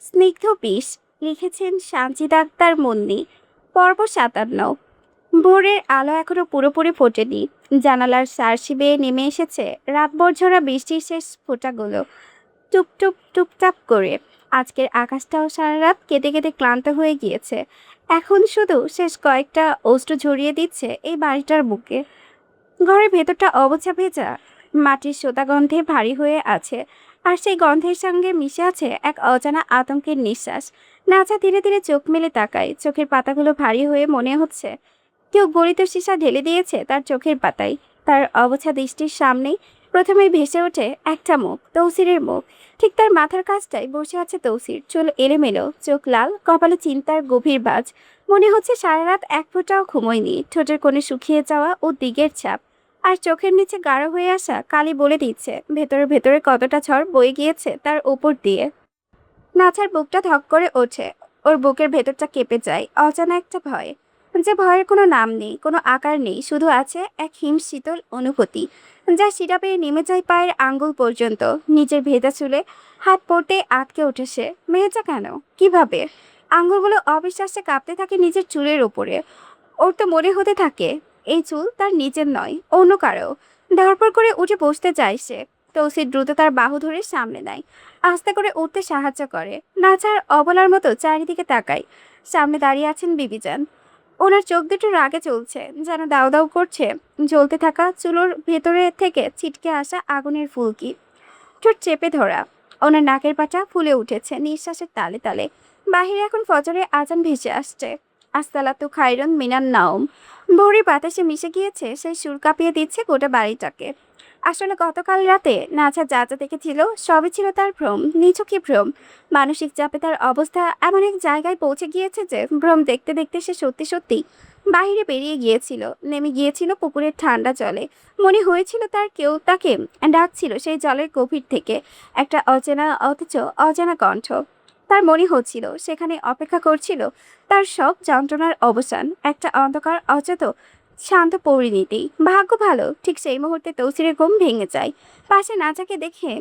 স্নিগ্ধ বিষ। লিখেছেন সানজিদা আক্তার মুন্নি। পর্ব ৫৭। ভোরের আলো এখনো পুরোপুরি ফোটেনি। জানালার সার্সি বেয়ে নেমে এসেছে রাতভর ঝরা বৃষ্টির শেষ ফোঁটাগুলো, টুপটুপ টুপটাপ করে। আজকের আকাশটাও সারা রাত কেটে কেটে ক্লান্ত হয়ে গিয়েছে। এখন শুধু শেষ কয়েকটা অশ্রু ঝরিয়ে দিচ্ছে এই বাড়িটার বুকে। ঘরের ভেতরটা অবছা ভেজা, মাটির সোতা গন্ধে ভারী হয়ে আছে। আর সেই গন্ধের সঙ্গে মিশে আছে এক অজানা আতঙ্কের নিঃশ্বাস। নাচা ধীরে ধীরে চোখ মেলে তাকায়, চোখের পাতাগুলো ভারী হয়ে মনে হচ্ছে কেউ গলিত সীসা ঢেলে দিয়েছে তার চোখের পাতায়। তার অবছা দৃষ্টির সামনেই প্রথমেই ভেসে ওঠে একটা মুখ, তৌসিরের মুখ। ঠিক তার মাথার কাছটায় বসে আছে তৌসির, চুল এলোমেলো, চোখ লাল, কপালে চিন্তার গভীর বাজ। মনে হচ্ছে সারা রাত এক ফোঁটাও ঘুমোয়নি। ঠোঁটের কোণে শুকিয়ে যাওয়া ও দিগের ছাপ, আর চোখের নিচে গাঢ় হয়ে আসা কালি বলে দিচ্ছে ভেতরে ভেতরে কতটা ঝড় বয়ে গিয়েছে তার ওপর দিয়ে। নাছার বুকটা ধক করে ওঠে। ওর বুকের ভেতরটা কেঁপে যায় অজানা একটা ভয়, যে ভয়ের কোনো নাম নেই, কোনো আকার নেই, শুধু আছে এক হিম শীতল অনুভূতি যা শিরা বেয়ে নেমে যায় পায়ের আঙ্গুল পর্যন্ত। নিজের ভেজা চুলে হাত পড়তে আটকে ওঠে সে। মেয়েটা কেন, কিভাবে? আঙ্গুলগুলো অবিশ্বাসে কাঁপতে থাকে নিজের চুলের ওপরে। ওর তো মনে হতে থাকে এই চুল তার নিজের নয়, অন্য কারো। ধরপড় করে উঠে বসতে চায় সে। তৌসির দ্রুত তার বাহু ধরে সামনে নেয়, আস্তে করে উঠতে সাহায্য করে। নাচার অবলার মতো চারিদিকে তাকায়। সামনে দাঁড়িয়ে আছেন বিবিজান। ওনার চোখ দুটো রাগে চলছে, যেন দাউ দাউ করছে জ্বলতে থাকা চুলোর ভেতরে থেকে ছিটকে আসা আগুনের ফুলকি। ঠোঁট চেপে ধরা, ওনার নাকের পাটা ফুলে উঠেছে নিঃশ্বাসের তালে তালে। বাহিরে এখন ফজরে আজান ভেসে আসছে। আসসালাতু খাইরুন মিনান নাওম। ভোরের বাতাসে মিশে গিয়েছে সেই সুর কাঁপিয়ে দিচ্ছে গোটা বাড়িটাকে। আসলে গতকাল রাতে নাচা যা যা দেখেছিল সবই ছিল তার ভ্রম, নিছকই ভ্রম। মানসিক চাপে তার অবস্থা এমন এক জায়গায় পৌঁছে গিয়েছে যে ভ্রম দেখতে দেখতে সে সত্যি সত্যি বাহিরে বেরিয়ে গিয়েছিল, নেমে গিয়েছিল পুকুরের ঠান্ডা জলে। মনে হয়েছিল তার কেউ তাকে ডাকছিল সেই জলের গভীর থেকে, একটা অচেনা অথচ অজানা কণ্ঠ। তার মনে হচ্ছিল সেখানে অপেক্ষা করছিল তার সব যন্ত্রণার অবসান, একটা অন্ধকার অচেত শান্ত পরিণতি। ভাগ্য ভালো, ঠিক সেই মুহূর্তে তৌসিরের ঘুম ভেঙে যায়। পাশে নাচাকে দেখে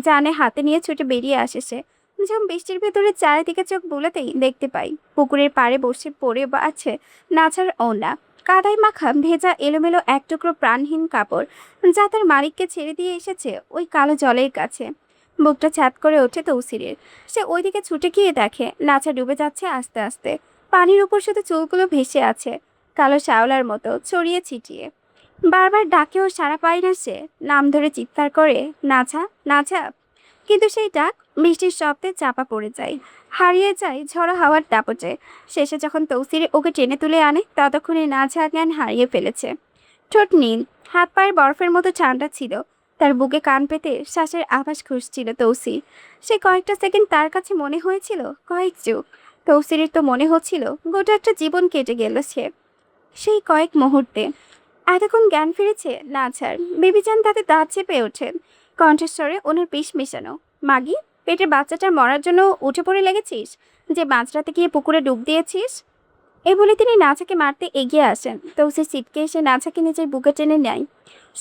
জানে হাতে নিয়ে ছুটে বেরিয়ে আসে সে। যখন বৃষ্টির ভেতরে চারিদিকে চোখ বুলাতেই দেখতে পাই পুকুরের পাড়ে বসে পড়ে আছে নাচার ওড়না, কাদায় মাখা ভেজা এলোমেলো এক টুকরো প্রাণহীন কাপড়, যা তার মালিককে ছেড়ে দিয়ে এসেছে ওই কালো জলের কাছে। বুকটা ছাদ করে ওঠে তৌসিরের। সে ওইদিকে ছুটে গিয়ে দেখে নাচা ডুবে যাচ্ছে আস্তে আস্তে। পানির উপর শুধু চুলগুলো ভেসে আছে কালো শ্যাওলার মতো ছড়িয়ে ছিটিয়ে। বারবার ডাকেও সাড়া পায় না সে। নাম ধরে চিৎকার করে, নাছা, নাছা। কিন্তু সেই ডাক বৃষ্টির শব্দে চাপা পড়ে যায়, হারিয়ে যায় ঝড়ো হাওয়ার দাপটে। শেষে যখন তৌসিরে ওকে টেনে তুলে আনে ততক্ষণে নাছা জ্ঞান হারিয়ে ফেলেছে। ঠোঁট নীল, হাত পায়ের বরফের মতো ঠান্ডা ছিল। তার বুকে কান পেতে শ্বাসের আভাস খুঁজছিল তৌসির। সে কয়েকটা সেকেন্ড তার কাছে মনে হয়েছিল কয়েক যুগ। তৌসিরের তো মনে হচ্ছিল গোটা একটা জীবন কেটে গেল সে সেই কয়েক মুহূর্তে। এতক্ষণ জ্ঞান ফিরেছে নাছার। বিবিচান তাতে দাঁত চেপে ওঠেন, কণ্ঠস্বরে ওনার বিষ মেশানো। মাগি, পেটের বাচ্চাটার মরার জন্য উঠে পড়ে লেগেছিস, যে মাঝরাতে গিয়ে পুকুরে ডুব দিয়েছিস? এ বলে তিনি নাছাকে মারতে এগিয়ে আসেন। তৌসির ছিটকে এসে নাছাকে নিজের বুকে টেনে নেয়,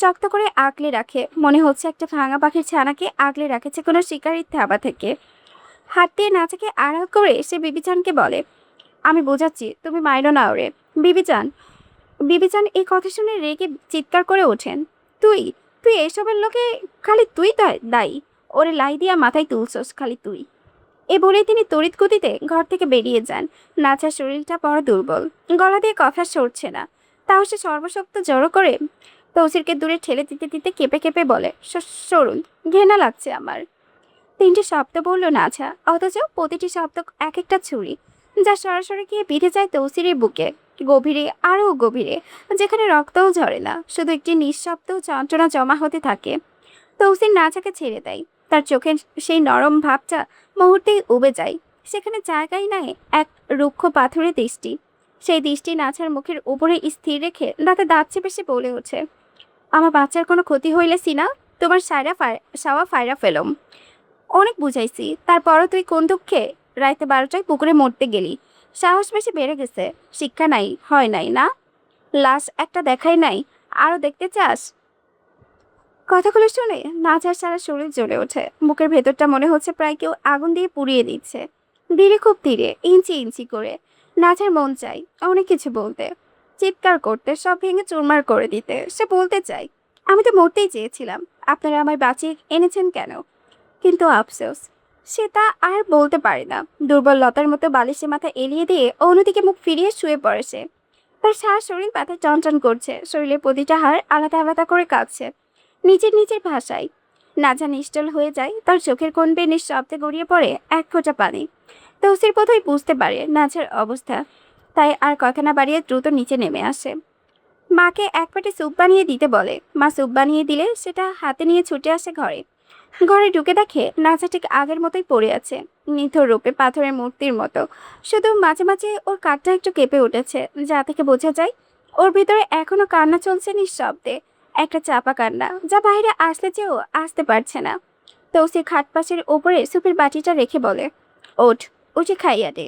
শক্ত করে আগলে রাখে। মনে হচ্ছে একটা ভাঙা পাখির ছানাকে আগলে রাখেছে কোনো শিকারির থাবা থেকে। হাত দিয়ে নাছাকে আড়াল করে সে বিবিচানকে বলে, আমি বোঝাচ্ছি, তুমি মাইরো না ওরে। বিবিচান বিবিচান এই কথা শুনে রেগে চিৎকার করে ওঠেন, তুই তুই এসবের লোকে খালি তুই দায়ী। ওরে লাই দিয়া মাথায় তুলছস খালি তুই। এ বলেই তিনি তড়িৎ গতিতে ঘর থেকে বেরিয়ে যান। নাচার শরীরটা বড় দুর্বল, গলা দিয়ে কথা সরছে না। তাও সে সর্বশক্ত জড়ো করে তৌসিরকে দূরে ঠেলে দিতে দিতে কেঁপে কেঁপে বলে, সরুন, ঘৃণা লাগছে আমার। তিনটে শব্দ বলল নাছা, অথচ প্রতিটি শব্দ এক একটা ছুরি, যা সরাসরি গিয়ে বিঁধে যায় তৌসিরের বুকে, গভীরে, আরও গভীরে, যেখানে রক্তও ঝরে না, শুধু একটি নিঃশব্দ যন্ত্রণা জমা হতে থাকে। তৌসির নাচাকে ছেড়ে দেয়। তার চোখের সেই নরম ভাবটা মুহূর্তেই উবে যায়। সেখানে জায়গায় নাই এক রুক্ষ পাথরের দৃষ্টি। সেই দৃষ্টি নাচার মুখের উপরে স্থির রেখে দাঁতে দাঁত চেপে সে বলে ওঠে, আমার বাচ্চার কোনো ক্ষতি হইলে সিনা তোমার সাওয়া ফায়রা ফেলম। অনেক বুঝাইছি, তারপরও তুই কোন দুঃখে রাইতে 12টায় পুকুরে মরতে গেলি? সাহস বেশি বেড়ে গেছে। শিক্ষা নাই, হয় নাই না? লাশ একটা দেখাই নাই, আরো দেখতে চাস? কথাগুলো শুনে নাচার সারা শরীর জ্বলে ওঠে। বুকের ভেতরটা মনে হচ্ছে প্রায় কেউ আগুন দিয়ে পুড়িয়ে দিচ্ছে। ধীরে, খুব ধীরে, ইঞ্চি ইঞ্চি করে। নাচের মন চাই অনেক কিছু বলতে, চিৎকার করতে, সব ভেঙে চুরমার করে দিতে। সে বলতে চাই, আমি তো মরতেই চেয়েছিলাম, আপনারা আমায় বাঁচিয়ে এনেছেন কেন? কিন্তু আফসোস, সে তা আর বলতে পারে না। দুর্বল লতার মতো বালিশে মাথা এলিয়ে দিয়ে অন্যদিকে মুখ ফিরিয়ে শুয়ে পড়ে সে। তার সারা শরীর ব্যথায় চনচন করছে, শরীরের প্রতিটা হাড় আলাদা আলাদা করে কাঁপছে নিজের নিজের ভাষায়। নাজা নিশ্চল হয়ে যায়, তার চোখের কোণ বেয়ে নিঃশব্দে গড়িয়ে পড়ে এক ফোঁটা পানি। তৌসির বোধহয় বুঝতে পারে নাজার অবস্থা, তাই আর কথা না বাড়িয়ে দ্রুত নিচে নেমে আসে। মাকে এক পাটে স্যুপ বানিয়ে দিতে বলে। মা স্যুপ বানিয়ে দিলে সেটা হাতে নিয়ে ছুটে আসে ঘরে। ঘরে ঢুকে দেখে নাচা ঠিক আগের মতোই পড়ে আছে, নিথর রূপে পাথরের মূর্তির মতো। শুধু মাঝে মাঝে ওর কাঠটা একটু কেঁপে উঠেছে, যা থেকে বোঝা যায় ওর ভিতরে এখনো কান্না চলছে নিঃশব্দে, একটা চাপা কান্না যা বাইরে আসলে চেয়েও আসতে পারছে না। তৌসি খাট পাশের ওপরে সুপের বাটিটা রেখে বলে, ওঠ, উঠে খাইয়া দে।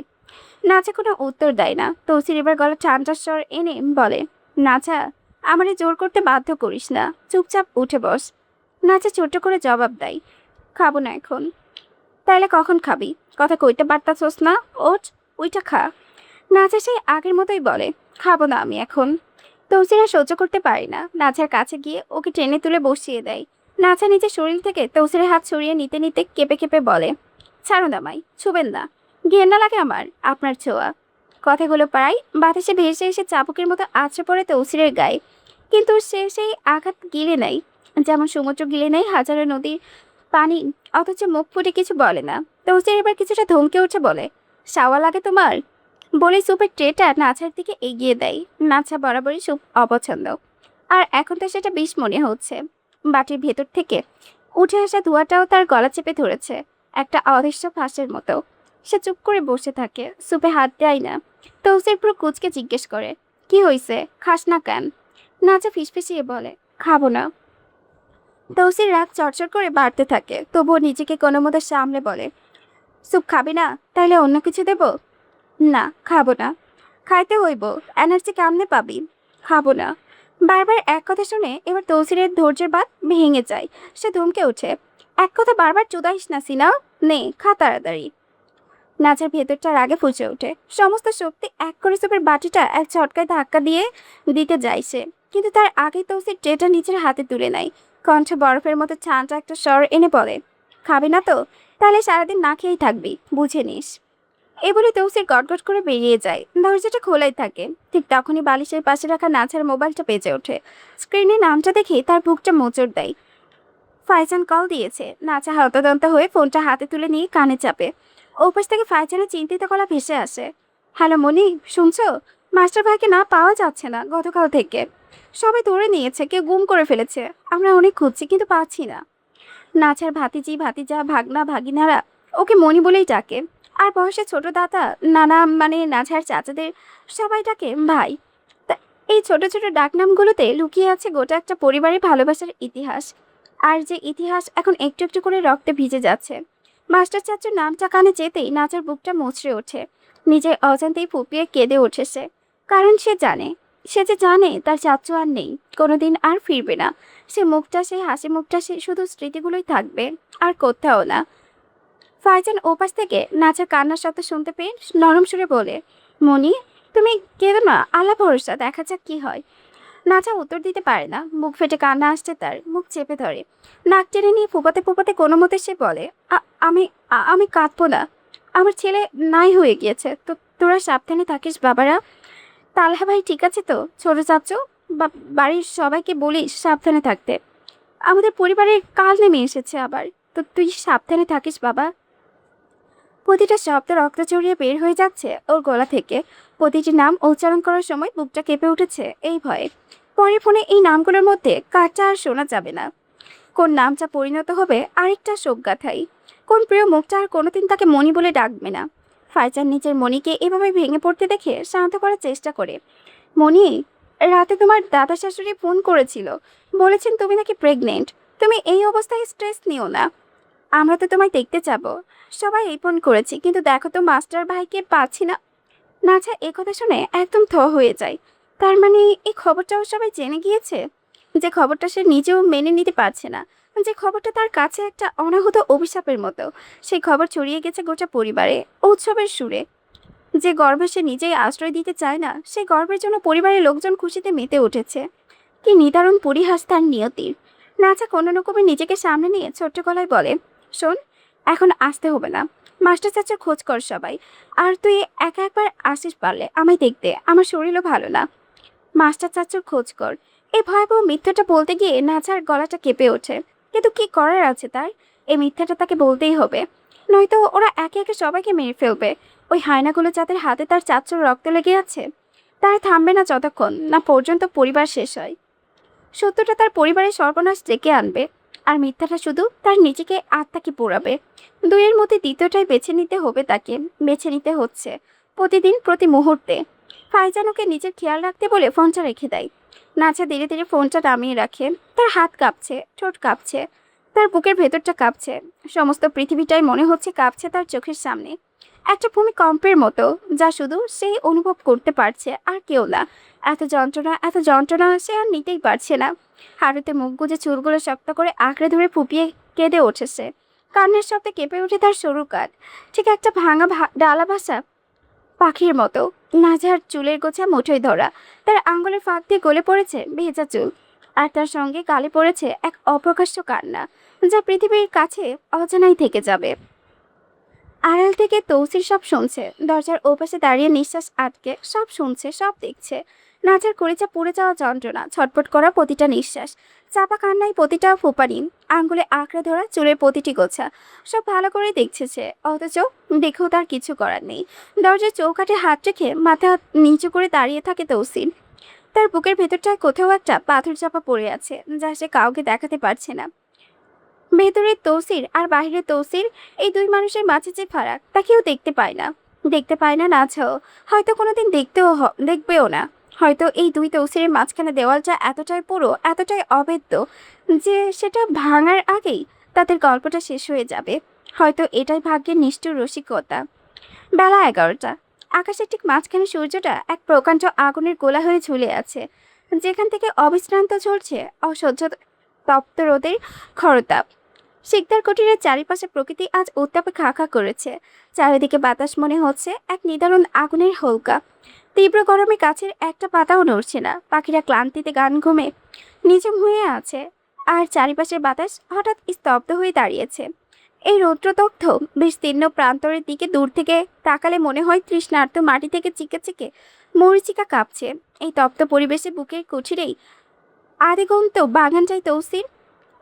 নাচা কোনো উত্তর দেয় না। তৌসির এবার গলা ঠান্ডার স্বর এনে বলে, নাচা, আমারে জোর করতে বাধ্য করিস না, চুপচাপ উঠে বস। নাচা ছোট্ট করে জবাব দেয়, খাবো না এখন। তাইলে কখন খাবি? কথা কইতে পারতাছস না? ওঠ, ওইটা খা। নাচা সেই আগের মতোই বলে, খাবো না আমি এখন। তৌসিরা সহ্য করতে পারে না, নাচার কাছে গিয়ে ওকে টেনে তুলে বসিয়ে দেয়। নাচা নিজের শরীর থেকে তৌসিরের হাত সরিয়ে নিতে নিতে কেঁপে কেঁপে বলে, ছাড়ুন আমায়, ছুবেন না, ঘেন্না লাগে আমার আপনার ছোঁয়া। কথাগুলো প্রায় বাতাসে ভেসে এসে চাবুকের মতো আছড়ে পড়ে তৌসিরের গায়ে, কিন্তু সে সেই আঘাত গিলে নেয় যেমন সমুদ্র গিলে নেয় হাজারো নদীর পানি, অথচ মুখ ফুটে কিছু বলে না। তৌসির এবার কিছুটা ধমকে উঠে বলে, সাওয়া লাগে তোমার? বলে সুপের ট্রেটা নাচার দিকে এগিয়ে দেয়। নাচা বরাবরই সুপ অপছন্দ, আর এখন তো সেটা বিষ মনে হচ্ছে। বাটির ভেতর থেকে উঠে আসা ধোঁয়াটাও তার গলা চেপে ধরেছে, একটা অদৃশ্য ফাঁসের মতো। সে চুপ করে বসে থাকে, সুপে হাত দেয় না। তৌসির পুরো কুচকে জিজ্ঞেস করে, কি হইছে, খাস না কেন? নাচা ফিসফিসিয়ে বলে, খাবো না। তৌসির রাগ চড়চড় করে বাড়তে থাকে, তবুও নিজেকে কোনো মতো সামলে বলে, স্যুপ খাবি না? তাইলে অন্য কিছু দেব? না, খাবো না। খাইতে হইব, এনার্জি কেমনে পাবি? খাবো না। বারবার এক কথা শুনে এবার তৌসিরের ধৈর্যের বাঁধ ভেঙে যায়। সে ধমকে ওঠে, এক কথা বারবার চুদাইস না সিনা, নে খা তাড়াতাড়ি। নাচের ভেতরটা রাগে ফুঁসে ওঠে, সমস্ত শক্তি এক করে সুপের বাটিটা এক ঝটকায় ধাক্কা দিয়ে দিতে যায় সে। কিন্তু তার আগে তৌসির ট্রেটা নিজের হাতে তুলে নেয়। কণ্ঠ বরফের মতো ঠান্ডা একটা স্বর এনে বলে, খাবি না তো? তাহলে সারাদিন না খেয়েই থাকবি, বুঝে নিস। এ বলে তৌসির গটগট করে বেরিয়ে যায়। দরজাটা খোলাই থাকে। ঠিক তখনই বালিশের পাশে রাখা নাচার মোবাইলটা বেজে ওঠে। স্ক্রিনে নামটা দেখে তার বুকটা মোচড় দেয়। ফাইজান কল দিয়েছে। নাচা হতদন্ত হয়ে ফোনটা হাতে তুলে নিয়ে কানে চাপে। ওপাশ থেকে ফাইজানের চিন্তিত গলা ভেসে আসে, হ্যালো মনি, শুনছো? মাস্টার ভাইকে না পাওয়া যাচ্ছে না গতকাল থেকে। সবাই ধরে নিয়েছে, কেউ গুম করে ফেলেছে। আমরা অনেক খুঁজছি কিন্তু পাচ্ছি না। নাচার ভাতিজি ভাতিজা ভাগনা ভাগিনারা ওকে মনি বলেই ডাকে, আর বয়সে ছোট দাদা নানা মানে নাচার চাচাদের সবাই ডাকে ভাই। তা এই ছোট ছোট ডাকনামগুলোতে লুকিয়ে আছে গোটা একটা পরিবারের ভালোবাসার ইতিহাস, আর যে ইতিহাস এখন একটু একটু করে রক্তে ভিজে যাচ্ছে। মাস্টার চাচুর নামটা কানে যেতেই নাচার বুকটা মোচড়ে ওঠে। নিজের অজান্তেই ফুপিয়ে কেঁদে ওঠে সে, কারণ সে যে জানে তার চাচু আর নেই, কোনোদিন আর ফিরবে না। সে মুখটা, সেই হাসি মুখটা, সে শুধু স্মৃতিগুলোই থাকবে, আর কোথাও না। ফাইজান ওপাশ থেকে নাচের কান্নার শব্দ শুনতে পেয়ে নরম সুরে বলে, মনি, তুমি কেঁদো না, আল্লাহ ভরসা, দেখা যাক কি হয়। নাচা উত্তর দিতে পারে না, মুখ ফেটে কান্না আসছে তার, মুখ চেপে ধরে। নাক টেনে নিয়ে ফুপাতে ফুপাতে কোনো মতে সে বলে, আমি আমি কাঁদবো না। আমার ছেলে নাই হয়ে গিয়েছে, তো তোরা সাবধানে থাকিস বাবারা। তালহা ভাই ঠিক আছে তো? ছোট চাচু বা বাড়ির সবাইকে বলিস সাবধানে থাকতে। আমাদের পরিবারের কাল নেমে এসেছে আবার, তো তুই সাবধানে থাকিস বাবা। প্রতিটা শব্দ রক্ত চড়িয়ে বের হয়ে যাচ্ছে ওর গলা থেকে। প্রতিটি নাম উচ্চারণ করার সময় বুকটা কেঁপে উঠেছে এই ভয়ে। পরে ফোনে এই নামগুলোর মধ্যে কারটা আর শোনা যাবে না। কোন নামটা পরিণত হবে আরেকটা শোকগাথাই। কোন প্রিয় মুখটা আর কোনোদিন তাকে মনি বলে ডাকবে না। ফাইজান নিজের মনিকে এভাবে ভেঙে পড়তে দেখে শান্ত করার চেষ্টা করে, মনি, রাতে তোমার দাদা শাশুড়ি ফোন করেছিল, বলেছেন তুমি নাকি প্রেগনেন্ট। তুমি এই অবস্থায় স্ট্রেস নিও না, আমরা তো তোমায় দেখতে যাব। সবাই এই ফোন করেছি, কিন্তু দেখো তো মাস্টার ভাইকে পাচ্ছি না। নাচা এ কথা শুনে একদম থ হয়ে যায়। তার মানে এই খবরটাও সবাই জেনে গিয়েছে, যে খবরটা সে নিজেও মেনে নিতে পারছে না। যে খবরটা তার কাছে একটা অনাহূত অভিশাপের মতো। সেই খবর ছড়িয়ে গেছে গোটা পরিবারে উৎসবের সুরে। যে গর্ভে সে নিজেই আশ্রয় দিতে চায় না, সেই গর্ভের জন্য পরিবারের লোকজন খুশিতে মেতে উঠেছে। কি নিদারুণ পরিহাস তার নিয়তির। নাচা কোনো রকমে নিজেকে সামনে নিয়ে ছোট্ট গলায় বলে, শোন, এখন আসতে হবে না। মাস্টার চাচার খোঁজ কর সবাই। আর তুই একা একবার আসিস পারলে আমায় দেখতে, আমার শরীরও ভালো না। মাস্টার চাচার খোঁজ কর। এই ভয়াবহ মিথ্যাটা বলতে গিয়ে নাচার গলাটা কেঁপে ওঠে। কিন্তু কি করার আছে তার? এই মিথ্যাটা তাকে বলতেই হবে, নয়তো ওরা একে একে সবাইকে মেরে ফেলবে। ওই হায়নাগুলো যাদের হাতে তার চাচ্চুর রক্ত লেগে আছে, তারা থামবে না যতক্ষণ না পর্যন্ত পরিবার শেষ হয়। সত্যটা তার পরিবারের সর্বনাশ ডেকে আনবে, আর মিথ্যাটা শুধু তার নিজেকে আত্মাকে পোড়াবে। দুইয়ের মধ্যে দ্বিতীয়টাই বেছে নিতে হবে তাকে। বেছে নিতে হচ্ছে প্রতিদিন, প্রতি মুহূর্তে। ফাইজানুকে নিজের খেয়াল রাখতে বলে ফোনটা রেখে দেয়। নাচা ধীরে ধীরে ফোনটা নামিয়ে রাখে। তার হাত কাঁপছে, ঠোঁট কাঁপছে, তার বুকের ভেতরটা কাঁপছে। সমস্ত পৃথিবীটাই মনে হচ্ছে কাঁপছে তার চোখের সামনে, একটা ভূমিকম্পের মতো, যা শুধু সেই অনুভব করতে পারছে, আর কেউ না। এত যন্ত্রণা, এত যন্ত্রণা সে আর নিতেই পারছে না। হাঁটুতে মুখ গুজে চুলগুলো শক্ত করে আঁকড়ে ধরে ফুপিয়ে কেঁদে উঠেছে। কান্নার শব্দে কেঁপে ওঠে তার সরু কাঠ, ঠিক একটা ভাঙা ডালা ভাসা পাখির মতো। নাজার চুলের গোছা মুঠোয় ধরা, তার আঙ্গুলের ফাঁক দিয়ে গলে পড়েছে ভেজা চুল। আর তার সঙ্গে গালে পড়েছে এক অপ্রকাশ্য কান্না, যা পৃথিবীর কাছে অজানাই থেকে যাবে। আড়াল থেকে তৌসির সব শুনছে। দরজার ওপাশে দাঁড়িয়ে নিঃশ্বাস আটকে সব শুনছে, সব দেখছে। নাচের কলিজা পুড়ে যাওয়া যন্ত্রণা, ছটফট করা প্রতিটা নিঃশ্বাস, চাপা কান্নায় প্রতিটা ফোপানি, আঙ্গুলে আঁকড়ে ধরা চুলের প্রতিটি গোছা, সব ভালো করে দেখছে সে। অথচ দেখেও তার কিছু করার নেই। দরজার চৌকাঠে হাত রেখে মাথা নিচু করে দাঁড়িয়ে থাকে তৌসির। তার বুকের ভেতরটায় কোথাও একটা পাথর চাপা পড়ে আছে, যা সে কাউকে দেখাতে পারছে না। ভেতরের তৌসির আর বাহিরের তৌসির, এই দুই মানুষের মাঝে যে ফারাক, তা কেউ দেখতে পায় না। দেখতে পায় না, নাচাও হয়তো কোনোদিন দেখবেও না। হয়তো এই দুই তৌসিরের মাঝখানে দেওয়ালটা এতটাই পুরো, এতটাই অভেদ্য যে সেটা ভাঙার আগেই তাদের গল্পটা শেষ হয়ে যাবে। হয়তো এটাই ভাগ্যের নিষ্ঠুর রসিকতা। বেলা 11টা। আকাশের ঠিক মাঝখানে সূর্যটা এক প্রকাণ্ড আগুনের গোলা হয়ে ঝুলে আছে, যেখান থেকে অবিশ্রান্ত চলছে অসহ্য তপ্ত রোদের খরতাপ। শিকদার কুটিরের চারিপাশে প্রকৃতি আজ উত্তাপে খা খা করেছে। চারিদিকে বাতাস মনে হচ্ছে এক নিদারুণ আগুনের হোলকা। তীব্র গরমে গাছের একটা পাতাও নড়ছে না। পাখিরা ক্লান্তিতে গান ঘুমে নিঝুম হয়ে আছে। আর চারিপাশের বাতাস হঠাৎ স্তব্ধ হয়ে দাঁড়িয়েছে। এই রৌদ্রদগ্ধ বিস্তীর্ণ প্রান্তরের দিকে দূর থেকে তাকালে মনে হয় তৃষ্ণার্ত মাটি থেকে চিকে চিকে মরিচিকা কাঁপছে। এই তপ্ত পরিবেশে বুকের কুঠিরেই আদিগন্ত বাগানটাই তৌসির,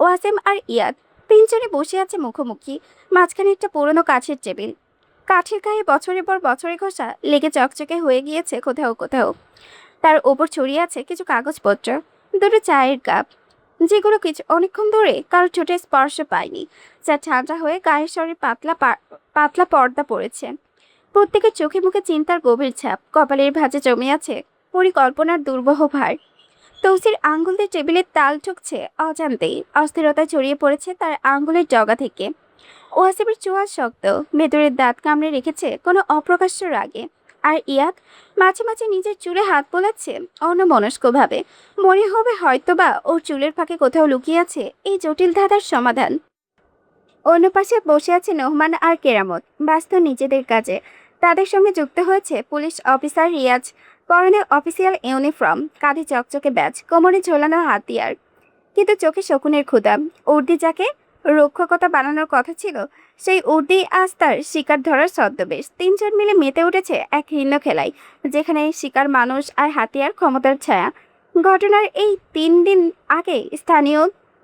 ওয়াসেম আর ইয়াদ তিনজনে বসে আছে মুখোমুখি। মাঝখানে একটা পুরনো কাঠের টেবিল। কাঠের গায়ে বছরের পর বছরের ঘষা লেগে চকচকে হয়ে গিয়েছে কোথাও কোথাও। তার ওপর ছড়িয়ে আছে কিছু কাগজপত্র, দুটো চায়ের কাপ, যেগুলো কিছু অনেকক্ষণ ধরে কারো ঠোঁটে স্পর্শ পায়নি, যা ঠান্ডা হয়ে গায়ের স্বরে পাতলা পর্দা পড়েছে। প্রত্যেকের চোখে মুখে চিন্তার গভীর ছাপ, কপালের ভাঁজে জমে আছে পরিকল্পনার দুর্বহ ভার। তৌসির আঙ্গুল দিয়ে টেবিলের তাল ঠুকছে অজান্তেই। অস্থিরতা ছড়িয়ে পড়েছে তার আঙ্গুলের ডগা থেকে। ওয়াসিমের চোয়াল শক্ত, ভেতরের দাঁত কামড়ে রেখেছে কোনো অপ্রকাশ্য রাগে। আর ইয়াদ মাঝে মাঝে নিজের চুলে হাত বোলাচ্ছে অন্যমনস্কভাবে। মনে হবে হয়তোবা ওর চুলের ফাঁকে কোথাও লুকিয়ে আছে এই জটিল ধাঁধার সমাধান। অন্য পাশে বসে আছে নোহমান আর কেরামত, ব্যস্ত নিজেদের কাজে। তাদের সঙ্গে যুক্ত হয়েছে পুলিশ অফিসার রিয়াজ, পরনে অফিসিয়াল ইউনিফর্ম, কাঁধে চকচকে ব্যাজ, কোমরে ঝোলানো হাতিয়ার। কিন্তু চোখে শকুনের ক্ষুধা। উর্দি যাকে রক্ষকতা বানানোর কথা ছিল, সেই উর্দি আজ তার শিকার ধরার ছদ্মবেশ। তিনজন মিলে মেতে উঠেছে এক ভিন্ন খেলায়, যেখানে শিকার মানুষ আর হাতিয়ার ক্ষমতার ছায়া। ঘটনার এই 3 দিন আগে স্থানীয়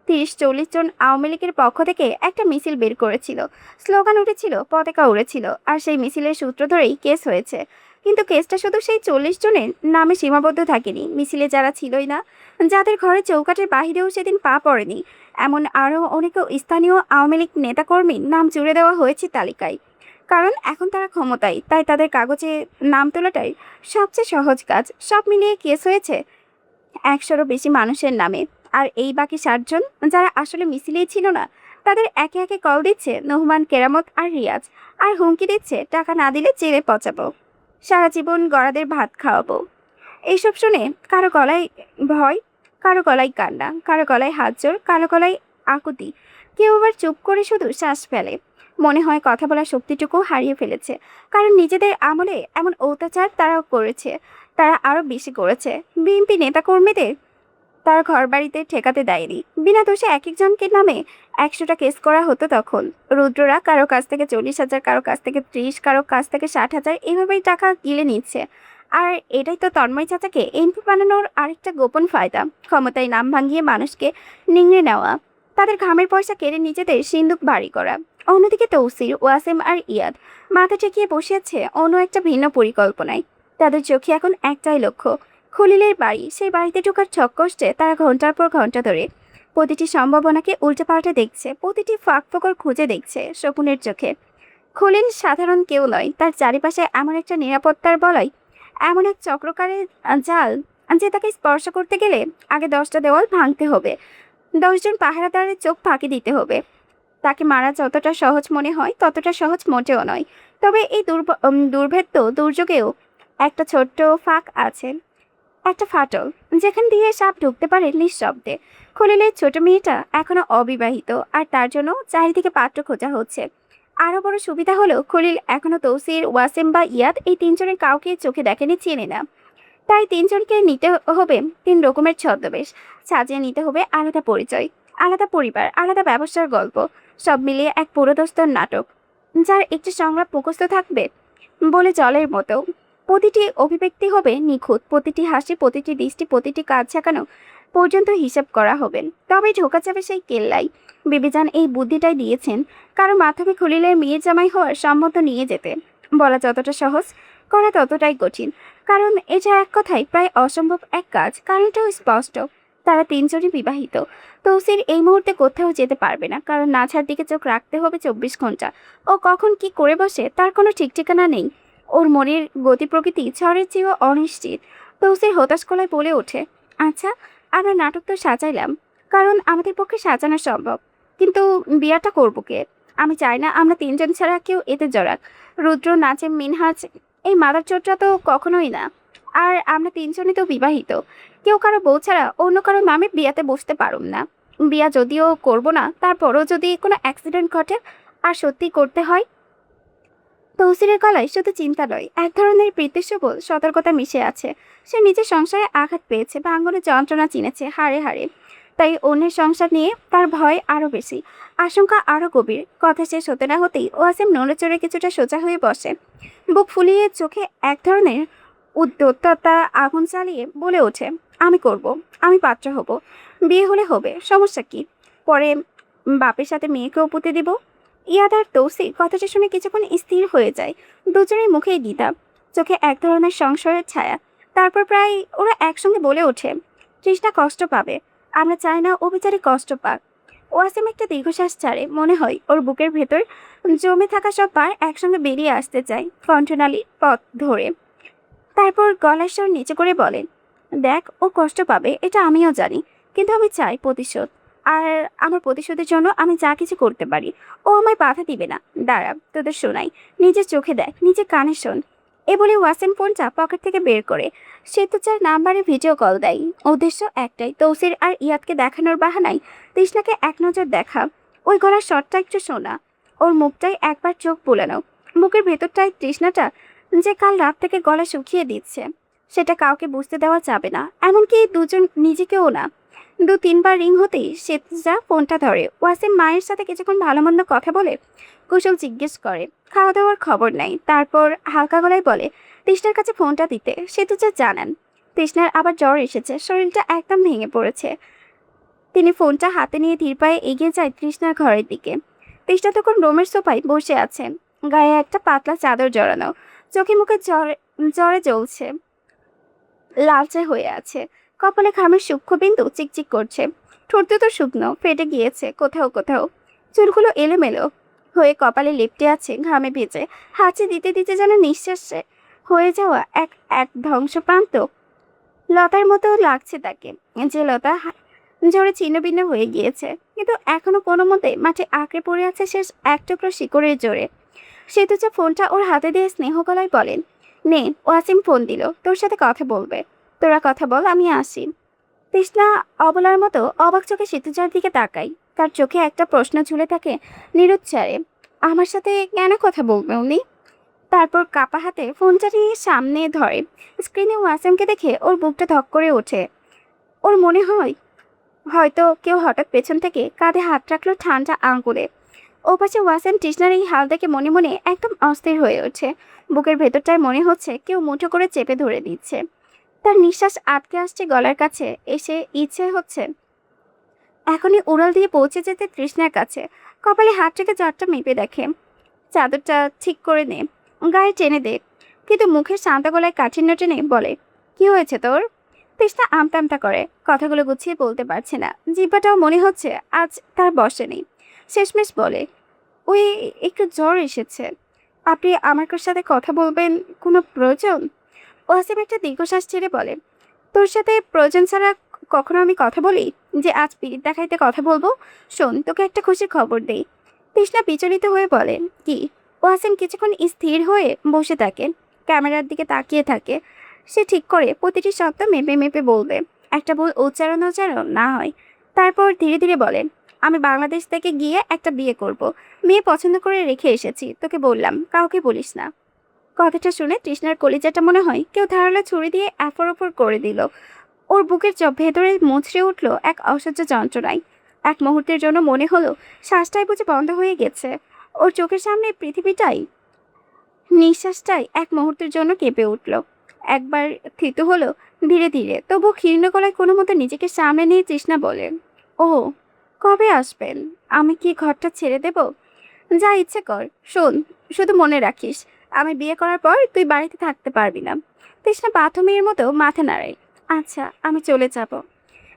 30-40 জন আওয়ামী লীগের পক্ষ থেকে একটা মিছিল বের করেছিল। স্লোগান উঠেছিল, পতাকা উড়েছিল, আর সেই মিছিলের সূত্র ধরেই কেস হয়েছে। কিন্তু কেসটা শুধু সেই 40 জনের নামে সীমাবদ্ধ থাকেনি। মিছিলে যারা ছিলই না, যাদের ঘরে চৌকাঠের বাহিরেও সেদিন পা পড়েনি, এমন আরও অনেক স্থানীয় আওয়ামী লীগ নেতাকর্মীর নাম জুড়ে দেওয়া হয়েছে তালিকায়। কারণ এখন তারা ক্ষমতায়, তাই তাদের কাগজে নাম তোলাটাই সবচেয়ে সহজ কাজ। সব মিলিয়ে কেস হয়েছে 100-রও বেশি মানুষের নামে। আর এই বাকি 60 জন, যারা আসলে মিছিলেই ছিল না, তাদের একে একে কল দিচ্ছে নোহমান, কেরামত আর রিয়াজ, আর হুমকি দিচ্ছে টাকা না দিলে জেলে পচাবো, সারা জীবন গড়াদের ভাত খাওয়াবো। এইসব শুনে কারো গলায় ভয়, কারো গলায় কান্না, কারো গলায় হাত জোর, কারো গলায় আকুতি, কেউ আবার চুপ করে শুধু শ্বাস ফেলে। মনে হয় কথা বলার শক্তিটুকু হারিয়ে ফেলেছে, কারণ নিজেদের আমলে এমন অত্যাচার তারাও করেছে, তারা আরো বেশি করেছে। বিএনপি নেতাকর্মীদের তার ঘরবাড়িতে ঠেকাতে দেয়নি। বিনা দোষে এক একজনকে নামে 100টা কেস করা হতো তখন। রুদ্ররা কারো কাছ থেকে 40,000, কারো কাছ থেকে 30, কারো কাছ থেকে 60,000, এভাবেই টাকা গিলে নিচ্ছে। আর এটাই তো তন্ময় চাচাকে এমপি বানানোর আরেকটা গোপন ফায়দা, ক্ষমতায় নাম ভাঙিয়ে মানুষকে নিংড়ে নেওয়া, তাদের ঘামের পয়সা কেড়ে নিজেদের সিন্দুক ভারী করা। অন্যদিকে তৌসির, ওয়াসিম আর ইয়াদ মাথা ঠেকিয়ে বসে আছে অন্য একটা ভিন্ন পরিকল্পনায়। তাদের চোখে এখন একটাই লক্ষ্য, খলিলের বাড়ি। সেই বাড়িতে ঢোকার ছককষ্টে তারা ঘন্টার পর ঘন্টা ধরে প্রতিটি সম্ভাবনাকে উল্টেপাল্টে দেখছে, প্রতিটি ফাঁক ফোকর খুঁজে দেখছে শকুনের চোখে। খলিল সাধারণ কেউ নয়, তার চারিপাশে এমন একটা নিরাপত্তার বলয়, এমন এক চক্রকারের জাল, যে তাকে স্পর্শ করতে গেলে আগে 10টা দেওয়াল ভাঙতে হবে, 10জন পাহারাদারের চোখ ফাঁকি দিতে হবে। তাকে মারা যতটা সহজ মনে হয় ততটা সহজ মোটেও নয়। তবে এই দুর্ভেদ্য দুর্যোগেও একটা ছোট্ট ফাঁক আছে, একটা ফাটল, যেখান দিয়ে সাপ ঢুকতে পারে নিঃশব্দে। খলিলের ছোট মেয়েটা এখনো অবিবাহিত, আর তার জন্য চারিদিকে পাত্র খোঁজা হচ্ছে। আরো বড় সুবিধা হলো খলিল এখনো তৌসির, ওয়াসিম বা ইয়াদ এই তিনজনের কাউকে চোখে দেখেনি, চেনে না। তাই তিনজনকে নিতে হবে 3 রকমের ছদ্মবেশ, সাজিয়ে নিতে হবে আলাদা পরিচয়, আলাদা পরিবার, আলাদা ব্যবসার গল্প, সব মিলিয়ে এক পুরোদস্তর নাটক, যার একটি সংলাপ মুখস্থ থাকবে বলে জলের মতো। প্রতিটি অভিব্যক্তি হবে নিখুঁত, প্রতিটি হাসি, প্রতিটি দৃষ্টি, প্রতিটি কাজ ঝাঁকানো পর্যন্ত হিসাব করা হবে। তবেই ঢোকা যাবে সেই কেল্লাই। বিবেচান এই বুদ্ধিটাই দিয়েছেন, কারণ মাধ্যমে খলিলের মেয়ের জামাই হওয়ার সম্মত নিয়ে যেতে। বলা যতটা সহজ, করা ততটাই কঠিন, কারণ এটা এক কথায় প্রায় অসম্ভব এক কাজ। কারণটাও স্পষ্ট, তারা তিনজনই বিবাহিত। তৌসির এই মুহূর্তে কোথাও যেতে পারবে না, কারণ নাছার দিকে চোখ রাখতে হবে 24 ঘন্টা। ও কখন কি করে বসে তার কোনো ঠিক ঠিকানা নেই। ওর মনের গতি প্রকৃতি ঝড়ের চেয়েও অনিশ্চিত। তৌসির হতাশ গলায় বলে ওঠে, আচ্ছা, আমরা নাটক তো সাজাইলাম, কারণ আমাদের পক্ষে সাজানো সম্ভব, কিন্তু বিয়াটা করবো কে? আমি চাই না আমরা তিনজন ছাড়া কেউ এতে জড়াক। রুদ্র, নাচে, মিনহাজ, এই মাদার চোরটা তো কখনোই না। আর আমরা তিনজনই তো বিবাহিত, কেউ কারো বউ ছাড়া অন্য কারো নামে বিয়াতে বসতে পারুম না। বিয়া যদিও করব না, তারপরও যদি কোনো অ্যাক্সিডেন্ট ঘটে আর সত্যি করতে হয়। তৌসিরের গলায় শুধু চিন্তা নয়, এক ধরনের প্রীতিসবল সতর্কতা মিশে আছে। সে নিজের সংসারে আঘাত পেয়েছে, ভাঙনের যন্ত্রণা চিনেছে হাড়ে হাড়ে। তাই অন্যের সংসার নিয়ে তার ভয় আরো বেশি, আশঙ্কা আরো গভীর। কথা শেষ হতে না হতেই ওয়াসিম নড়ে চড়ে কিছুটা সোজা হয়ে বসে, বুক ফুলিয়ে, চোখে এক ধরনের উদ্যততা আগুন চালিয়ে বলে ওঠে, আমি করব, আমি পাত্র হব, বিয়ে হলে হবে, সমস্যা কি? পরে বাপের সাথে মেয়েকেও পুঁতে দিব। ইয়াদ আর তৌসির কথাটা শুনে কিছুক্ষণ স্থির হয়ে যায়। দুজনের মুখেই দ্বিধা, চোখে এক ধরনের সংশয়ের ছায়া। তারপর প্রায় ওরা একসঙ্গে বলে ওঠে, তৃষ্ণা কষ্ট পাবে, আমরা চাই না ও বেচারি কষ্ট পাক। ওয়াসিম একটা দীর্ঘশ্বাস ছাড়ে, মনে হয় ওর বুকের ভেতর জমে থাকা সব বার একসঙ্গে বেরিয়ে আসতে চায় কণ্ঠনালীর পথ ধরে। তারপর গলার স্বর নিচে করে বলেন, দেখ, ও কষ্ট পাবে, এটা আমিও জানি, কিন্তু আমি চাই প্রতিশোধ। আর আমার প্রতিশোধের জন্য আমি যা কিছু করতে পারি। ও আমায় বাধা দিবে না। দাঁড়া, তোদের শোনাই, নিজের চোখে দেখ, নিজের কানে শোন। এ বলে ওয়াসিম ফোনটা পকেট থেকে বের করে সেতুচার নাম্বারে ভিডিও কল দেয়। উদ্দেশ্য একটাই, তৌসির আর ইয়াদকে দেখানোর বাহানায় তৃষ্ণাকে এক নজর দেখা। ওই গলার স্বরটা একটু শোনা, ওর মুখটাই একবার চোখ বুলানো, বুকের ভেতরটায় তৃষ্ণাটা যে কাল রাত থেকে গলা শুকিয়ে দিচ্ছে, সেটা কাউকে বুঝতে দেওয়া যাবে না, এমনকি দুজন নিজেকেও না। 2-3 বার রিং হতেই সেতুজা ফোনটা ধরে। ওয়াসিম মায়ের সাথে কিছুক্ষণ ভালো মন্দ কথা বলে, কুশল জিজ্ঞেস করে, খাওয়া দাওয়ার খবর নাই। তারপর হালকা গলায় বলে তৃষ্ণার কাছে ফোনটা দিতে। সেতুজা জানান তৃষ্ণার আবার জ্বর এসেছে, শরীরটা একদম ভেঙে পড়েছে। তিনি ফোনটা হাতে নিয়ে ধীর পায়ে এগিয়ে যায় তৃষ্ণার ঘরের দিকে। তৃষ্ণা তখন রোমের সোফায় বসে আছে, গায়ে একটা পাতলা চাদর জড়ানো, চোখে মুখে জ্বরে জ্বরে জ্বলছে, লালচে হয়ে আছে, কপালে ঘামের সূক্ষ্ম বিন্দু চিকচিক করছে, ঠোঁট দুটো শুকনো, ফেটে গিয়েছে কোথাও কোথাও, চুলগুলো এলোমেলো হয়ে কপালে লেপ্টে আছে ঘামে ভেজে। হাঁচি দিতে দিতে যেন নিঃশ্বাসে হয়ে যাওয়া এক এক ধ্বংসপ্রান্ত লতার মতো লাগছে তাকে, যে লতা জোরে ছিন্নভিন্ন হয়ে গিয়েছে, কিন্তু এখনো কোনো মতে মাঠে আঁকড়ে পড়ে আছে শেষ এক টুকরো শিকড়ের জোরে। সেতুজা ফোনটা ওর হাতে দিয়ে স্নেহ গলায় বলেন, নে, ওয়াসিম ফোন দিল, তোর সাথে কথা বলবে, তোরা কথা বল, আমি আসি। তৃষ্ণা অবলার মতো অবাক চোখে সেতুজার দিকে তাকাই, তার চোখে একটা প্রশ্ন ঝুলে থাকে নিরুচ্চারে। আমার সাথে কেন কথা বলবে উনি? তারপর কাপা হাতে ফোনটা নিয়ে সামনে ধরে। স্ক্রিনে ওয়াসিমকে দেখে ওর বুকটা ধক করে ওঠে। ওর মনে হয় হয়তো কেউ হঠাৎ পেছন থেকে কাঁধে হাত রাখলো ঠান্ডা আঙ্গুলে। ওপাশে ওয়াসিম তৃষ্ণার এই হাল দেখে মনে মনে একদম অস্থির হয়ে ওঠে। বুকের ভেতরটায় মনে হচ্ছে কেউ মুঠো করে চেপে ধরে দিচ্ছে। তার নিঃশ্বাস আটকে আসছে গলার কাছে এসে। ইচ্ছে হচ্ছে এখনই উড়াল দিয়ে পৌঁছে যেতে তৃষ্ণার কাছে। কপালে হাত রেখে জ্বরটা মেপে দেখে। চাদরটা ঠিক করে নে, গায়ে টেনে দে। কিন্তু মুখের শান্ত গলায় কাঠিন্য টেনে বলে, কি হয়েছে তোর? তৃষ্ণা আমতা আমতা করে, কথাগুলো গুছিয়ে বলতে পারছে না। জিহ্বাটাও মনে হচ্ছে আজ তার বসে নেই। শেষমেশ বলে, ওই একটু জ্বর এসেছে। আপনি আমার সাথে কথা বলবেন? কোনো প্রয়োজন? ওয়াসিম একটা দীর্ঘশ্বাস ছেড়ে বলে, তোর সাথে প্রয়োজন ছাড়া কখনো আমি কথা বলি যে আজ পিরিত দেখাইতে কথা বলবো? শোন, তোকে একটা খুশির খবর দেই। তৃষ্ণা বিচলিত হয়ে বলে, কি? ওয়াসিম কিছুক্ষণ স্থির হয়ে বসে থাকে, ক্যামেরার দিকে তাকিয়ে থাকে। সে ঠিক করে প্রতিটি শব্দ মেপে মেপে বলবে, একটা ভুল উচ্চারণও যেন না হয়। তারপর ধীরে ধীরে বলেন, আমি বাংলাদেশ থেকে গিয়ে একটা বিয়ে করব। মেয়ে পছন্দ করে রেখে এসেছি, তোকে বললাম, কাউকে বলিস না। কথাটা শুনে তৃষ্ণার কলিজাটা মনে হয় কেউ ধারালো ছুরি দিয়ে এফর ওপর করে দিল। ওর বুকের ভেতরে মুচড়ে উঠল এক অসহ্য যন্ত্রণায়। এক মুহূর্তের জন্য মনে হলো শ্বাসটাই বুঝে বন্ধ হয়ে গেছে। ওর চোখের সামনে পৃথিবীটাই, নিঃশ্বাসটাই এক মুহূর্তের জন্য কেঁপে উঠল। একবার থিতু হলো ধীরে ধীরে, তবু ক্ষীণ গলায় কোনো মতো নিজেকে সামনে নিয়ে তৃষ্ণা বলে, ও কবে আসবেন? আমি কি ঘরটা ছেড়ে দেব? যা ইচ্ছে কর। শোন, শুধু মনে রাখিস, আমি বিয়ে করার পর তুই বাড়িতে থাকতে পারবি না। তৃষ্ণা বাথরুমের মতো মাথা নাড়ায়। আচ্ছা, আমি চলে যাব।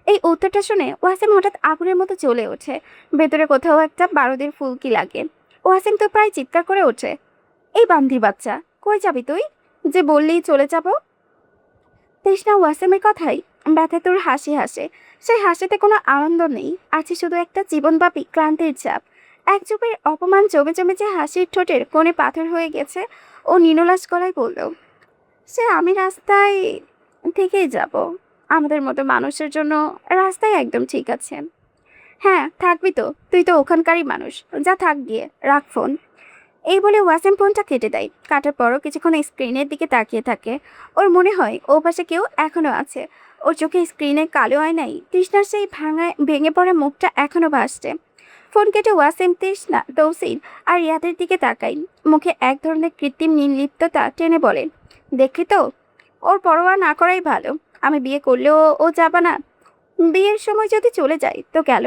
এই উত্তরটা শুনে ওয়াসিম হঠাৎ আগুনের মতো জ্বলে ওঠে। ভেতরে কোথাও একটা বারুদের ফুলকি লাগে। ওয়াসিম তো প্রায় চিৎকার করে ওঠে, এই বান্ধির বাচ্চা, কই যাবি তুই? যে বললেই চলে যাব। তৃষ্ণা ওয়াসিমের কথাই ব্যথাতুর হাসি হাসে। সেই হাসিতে কোনো আনন্দ নেই, আছে শুধু একটা জীবনব্যাপী ক্লান্তির চাপ। এক যুগের অপমান জমে জমে যে হাসির ঠোঁটের কোণে পাথর হয়ে গেছে। ও নির্লাস গলায় বলল, সে আমি রাস্তায় থেকেই যাব। আমাদের মতো মানুষের জন্য রাস্তায় একদম ঠিক আছে। হ্যাঁ থাকবি তো, তুই তো ওখানকারই মানুষ। যা থাক গিয়ে, রাখ ফোন। এই বলে ওয়াসিম ফোনটা কেটে দেয়। কাটার পরও কিছুক্ষণ স্ক্রিনের দিকে তাকিয়ে থাকে। ওর মনে হয় ও পাশে কেউ এখনো আছে। ওর চোখে স্ক্রিনে কালো আয়নায় তৃষ্ণার সেই ভেঙে পড়া মুখটা এখনো ভাসছে। ফোন কেটে ওয়াসিম, তৃষ্ণা, তৌসির আর রিয়াদের দিকে তাকাই। মুখে এক ধরনের কৃত্রিম নির্লিপ্ততা টেনে বলে, দেখলি তো, ওর পরোয়া না করাই ভালো। আমি বিয়ে করলেও ও যাবা না। বিয়ের সময় যদি চলে যায় তো গেল,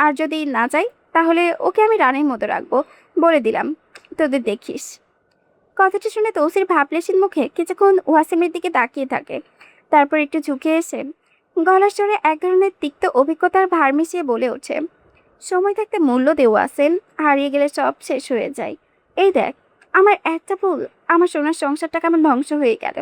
আর যদি না যাই তাহলে ওকে আমি রানীর মতো রাখবো। বলে দিলাম, তোদের দেখিস। কথাটা শুনে তৌসির ভাবলেশীন মুখে কিছুক্ষণ ওয়াসিমের দিকে তাকিয়ে থাকে। তারপর একটু ঝুঁকে এসে গলার স্বরে এক ধরনের তিক্ত অভিজ্ঞতার ভার মিশিয়ে বলে ওঠে, সময় থাকতে মূল্য দে ওয়াসিম, হারিয়ে গেলে সব শেষ হয়ে যায়। এই দেখ, আমার একটা ভুল, আমার সোনার সংসারটা কেমন ধ্বংস হয়ে গেল।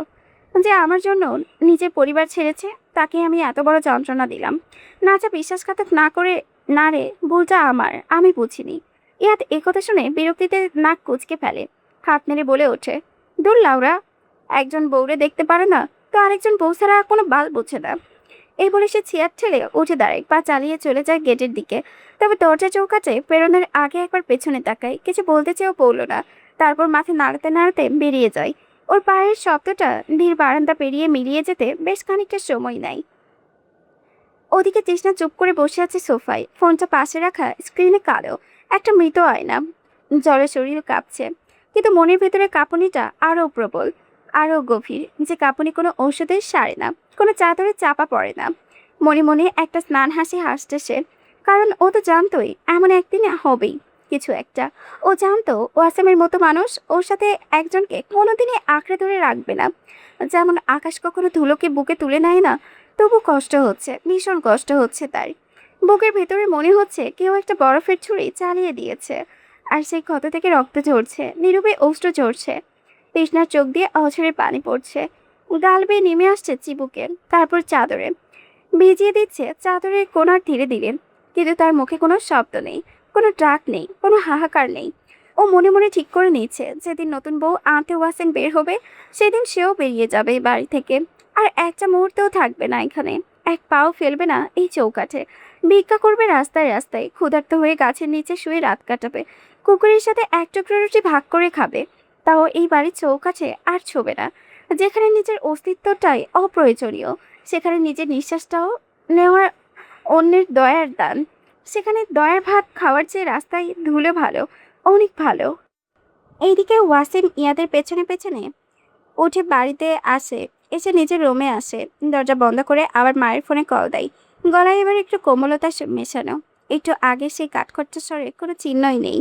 যে আমার জন্য নিজের পরিবার ছেড়েছে, তাকে আমি এত বড় যন্ত্রণা দিলাম। না যা বিশ্বাসঘাতক না করে, না রে, ভুলটা আমার, আমি বুঝিনি। ইয়াদ একথা শুনে বিরক্তিতে নাক কুঁচকে ফেলে। হাত নেড়ে বলে ওঠে, দূর লাউরা, একজন বউরে দেখতে পারে না তো আরেকজন বউ ছাড়া কোনো বাল বুঝে না। এই বলে সে চেয়ার ঠেলে উঠে দাঁড়ায়, পা চালিয়ে চলে যায় গেটের দিকে। তবে দরজা চৌকাঠে পেরোনোর আগে একবার পেছনে তাকায়, কিছু বলতে চেয়েও বলল না। তারপর মাথা নাড়াতে নাড়াতে বেরিয়ে যায়। ওর পায়ের শব্দটা ধীর বারান্দা পেরিয়ে মিলিয়ে যেতে বেশ খানিকটা সময় নেয়। ওদিকে তৃষ্ণা চুপ করে বসে আছে সোফায়, ফোনটা পাশে রাখা, স্ক্রিনে কালো একটা মৃত আয়না। জ্বরে শরীর কাঁপছে, কিন্তু মনের ভেতরে কাঁপুনিটা আরও প্রবল, আরও গভীর। যে কাঁপুনি কোনো ঔষধের সারে না, কোনো চাদরে চাপা পড়ে না। মনে মনে একটা স্নান হাসি হাসছে সে, কারণ ও তো জানতোই এমন একদিনে হবেই কিছু একটা। ও জানতো ওয়াসিমের মতো মানুষ ওর সাথে একজনকে কোনোদিনই আঁকড়ে ধরে রাখবে না। যেমন আকাশ কখনো ধুলোকে বুকে তুলে নেয় না, তবু কষ্ট হচ্ছে, ভীষণ কষ্ট হচ্ছে তার। বুকের ভেতরে মনে হচ্ছে কেউ একটা বরফের ছুরি চালিয়ে দিয়েছে, আর সেই ক্ষত থেকে রক্ত ঝরছে, নীরবে অশ্রু ঝরছে। তৃষ্ণার চোখ দিয়ে অঝরে পানি পড়ছে, গাল বেয়ে নেমে আসছে চিবুকে, তারপর চাদরে ভিজিয়ে দিচ্ছে চাদরের কোণার ধীরে ধীরে। কিন্তু তার মুখে কোনো শব্দ নেই, কোনো ডাক নেই, কোনো হাহাকার নেই। ও মনে মনে ঠিক করে নিচ্ছে যেদিন নতুন বউ আনতে ওয়াসিম বের হবে, সেদিন সেও বেরিয়ে যাবে বাড়ি থেকে। আর একটা মুহূর্তও থাকবে না এখানে, এক পাও ফেলবে না এই চৌকাঠে। ভিক্ষা করবে রাস্তায় রাস্তায়, ক্ষুধার্ত হয়ে গাছের নিচে শুয়ে রাত কাটাবে, কুকুরের সাথে এক টুকরো রুটি ভাগ করে খাবে। তাও এই বাড়ির চৌকাঠে আর ছোবে না। যেখানে নিজের অস্তিত্বটাই অপ্রয়োজনীয়, সেখানে নিজের নিঃশ্বাসটাও নেওয়ার অন্যের দয়ার দান, সেখানে দয়ার ভাত খাওয়ার চেয়ে রাস্তায় ধুলো ভালো, অনেক ভালো। এইদিকে ওয়াসিম ইয়াদের পেছনে পেছনে উঠে বাড়িতে আসে, এসে নিজের রুমে আসে, দরজা বন্ধ করে আবার মায়ের ফোনে কল দেয়। গলায় এবার একটু কোমলতা মেশানো, একটু আগে সেই কাঠখট্টা স্বরে কোনো চিহ্নই নেই।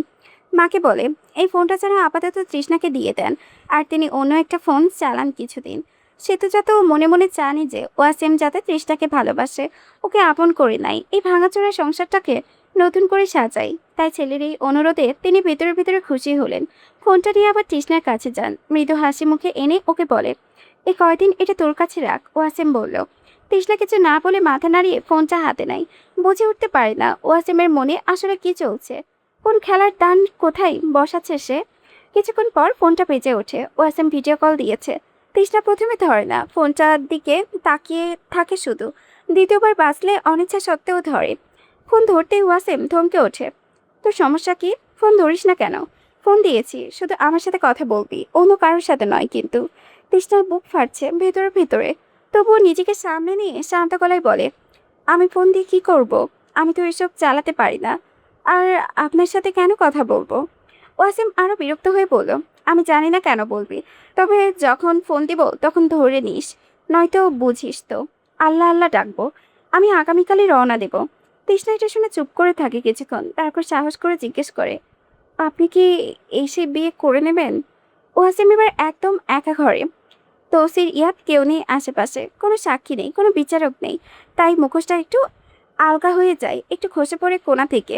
মাকে বলে এই ফোনটা যেন আপাতত তৃষ্ণাকে দিয়ে দেন, আর তিনি অন্য একটা ফোন চালান কিছুদিন। সে তো যত মনে মনে চানই যে ওয়াসিম যাতে তৃষ্ণাকে ভালোবাসে, ওকে আপন করে নাই, এই ভাঙাচোরা সংসারটাকে নতুন করে সাজাই। তাই ছেলের এই অনুরোধে তিনি ভেতরে ভেতরে খুশি হলেন। ফোনটা নিয়ে আবার তৃষ্ণার কাছে যান, মৃদু হাসি মুখে এনে ওকে বলে এই কয়দিন এটা তোর কাছে রাখ। ওয়াসিম বলল। তৃষ্ণা কিছু না বলে মাথা নাড়িয়ে ফোনটা হাতে নেয়। বুঝে উঠতে পারে না ওয়াসিমের মনে আসলে কি চলছে, কোন খেলার দান কোথায় বসাচ্ছে সে। কিছুক্ষণ পর ফোনটা বেজে ওঠে। ওয়াসিম ভিডিও কল দিয়েছে। তৃষ্ণা প্রথমে ধরে না, ফোনটার দিকে তাকিয়ে থাকে শুধু। দ্বিতীয়বার বাজলে অনিচ্ছা সত্ত্বেও ধরে। ফোন ধরতেই ওয়াসিম থমকে ওঠে। তোর সমস্যা কি? ফোন ধরিস না কেন? ফোন দিয়েছি, শুধু আমার সাথে কথা বলবি, অন্য কারোর সাথে নয় কিন্তু। তৃষ্ণার বুক ফাটছে ভেতরে ভেতরে, তবুও নিজেকে সামনে নিয়ে শান্ত গলায় বলে আমি ফোন দিয়ে কি করব? আমি তো এসব চালাতে পারি না। আর আপনার সাথে কেন কথা বলবো? ওয়াসিম আরো বিরক্ত হয়ে বলল আমি জানি না কেন বলবি, তবে যখন ফোন দিব তখন ধরে নিস, নয়তো বুঝিস তো। আল্লাহ আল্লাহ ডাকবো। আমি আগামীকালই রওনা দেব। তৃষ্ণা এটা শুনে চুপ করে থাকে কিছুক্ষণ, তারপর সাহস করে জিজ্ঞেস করে আপনি কি এসে বিয়ে করে নেবেন? ওয়াসিম এবার একদম একা ঘরে। তৌসির ইয়াদ কেউ নেই আশেপাশে, কোনো সাক্ষী নেই, কোনো বিচারক নেই। তাই মুখোশটা একটু আলগা হয়ে যায়, একটু খসে পড়ে কোণা থেকে।